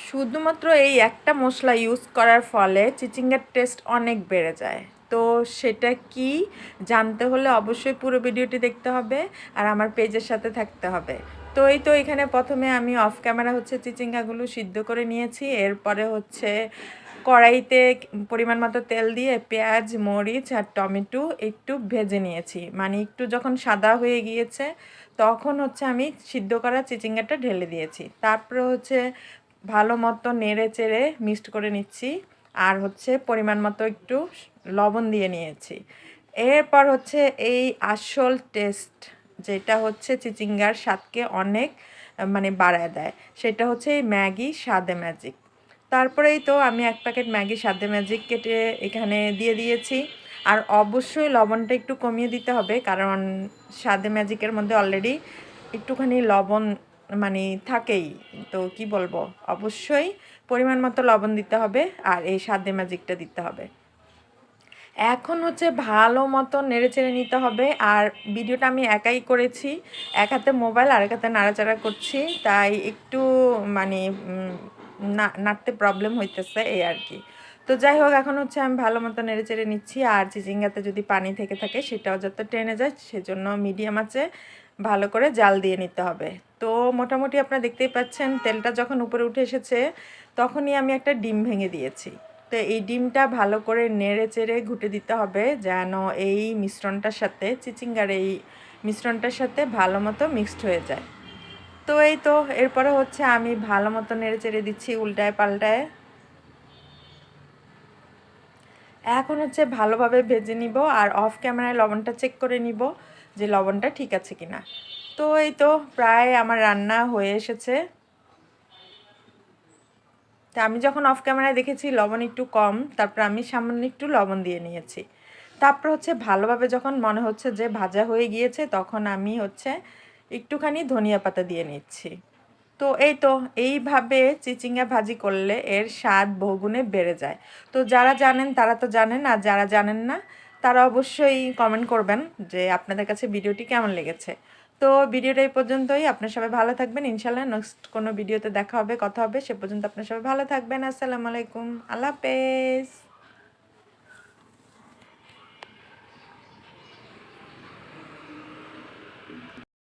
শুধুমাত্র এই একটা মশলা ইউজ করার ফলে চিচিঙ্গার টেস্ট অনেক বেড়ে যায়। তো সেটা কি জানতে হলে অবশ্যই পুরো ভিডিওটি দেখতে হবে আর আমার পেজের সাথে থাকতে হবে। তো এই তো এখানে প্রথমে আমি অফ ক্যামেরা হচ্ছে চিচিঙ্গাগুলো সিদ্ধ করে নিয়েছি। এরপরে হচ্ছে কড়াইতে পরিমাণ মতো তেল দিয়ে পেঁয়াজ, মরিচ আর টমেটো একটু ভেজে নিয়েছি। মানে একটু যখন সাদা হয়ে গিয়েছে তখন হচ্ছে আমি সিদ্ধ করা চিচিঙ্গাটা ঢেলে দিয়েছি। তারপরে হচ্ছে ভালো মতো নেড়ে চেড়ে মিক্সড করে নিচ্ছি। আর হচ্ছে পরিমাণ মতো একটু লবণ দিয়ে নিয়েছি। এরপর হচ্ছে এই আসল টেস্ট যেটা হচ্ছে চিচিঙ্গার স্বাদকে অনেক মানে বাড়ায় দেয়, সেটা হচ্ছে এই ম্যাগি স্বাদে ম্যাজিক। তারপরেই তো আমি 1 প্যাকেট ম্যাগি স্বাদে ম্যাজিক কেটে এখানে দিয়ে দিয়েছি। আর অবশ্যই লবণটা একটু কমিয়ে দিতে হবে, কারণ স্বাদে ম্যাজিকের মধ্যে অলরেডি একটুখানি লবণ মানে থাকেই। তো কি বলবো, অবশ্যই পরিমাণ মতো লবণ দিতে হবে আর এই স্বাদে ম্যাজিকটা দিতে হবে। এখন হচ্ছে ভালো মতো নেড়েচেড়ে নিতে হবে। আর ভিডিওটা আমি একাই করেছি, এক হাতে মোবাইল আর এক হাতে নাড়াচাড়া করছি, তাই একটু মানে নাড়তে প্রবলেম হইতেছে এই আর কি। তো যাই হোক, এখন হচ্ছে আমি ভালো মতো নেড়েচেড়ে নিচ্ছি। আর চিচিঙ্গাতে যদি পানি থেকে থাকে সেটাও যাতে টেনে যায়, সেজন্য মিডিয়াম আঁচে ভালো করে জাল দিয়ে নিতে হবে। তো মোটামুটি আপনারা দেখতেই পাচ্ছেন তেলটা যখন উপরে উঠে এসেছে তখনই আমি একটা ডিম ভেঙে দিয়েছি। তো এই ডিমটা ভালো করে নেড়ে চেড়ে ঘুটে দিতে হবে যেন এই মিশ্রণটার সাথে চিচিঙ্গার এই মিশ্রণটার সাথে ভালো মতো মিক্সড হয়ে যায়। তো এই তো এরপরে হচ্ছে আমি ভালো মতো নেড়ে চেড়ে দিচ্ছি উল্টায় পাল্টায়। এখন হচ্ছে ভালোভাবে ভেজে নিব আর অফ ক্যামেরায় লবণটা চেক করে নিব যে লবণটা ঠিক আছে কিনা। তো এই তো প্রায় আমার রান্না হয়ে এসেছে। তা আমি যখন অফ ক্যামেরায় দেখেছি লবণ একটু কম, তারপর আমি সামান্য একটু লবণ দিয়ে নিয়েছি। তারপর হচ্ছে ভালোভাবে যখন মনে হচ্ছে যে ভাজা হয়ে গিয়েছে তখন আমি হচ্ছে একটুখানি ধনিয়া পাতা দিয়ে নিচ্ছি। তো এই তো এইভাবে চিচিঙ্গা ভাজি করলে এর স্বাদ বহুগুণে বেড়ে যায়। তো যারা জানেন তারা তো জানেন, আর যারা জানেন না তারা অবশ্যই কমেন্ট করবেন যে আপনাদের কাছে ভিডিওটি কেমন লেগেছে। তো ভিডিওটা এই পর্যন্তই। আপনারা সবাই ভালো থাকবেন। ইনশাআল্লাহ নেক্সট কোনো ভিডিওতে দেখা হবে, কথা হবে। সে পর্যন্ত আপনারা সবাই ভালো থাকবেন। আসসালামু আলাইকুম, আল্লাহ হাফেজ।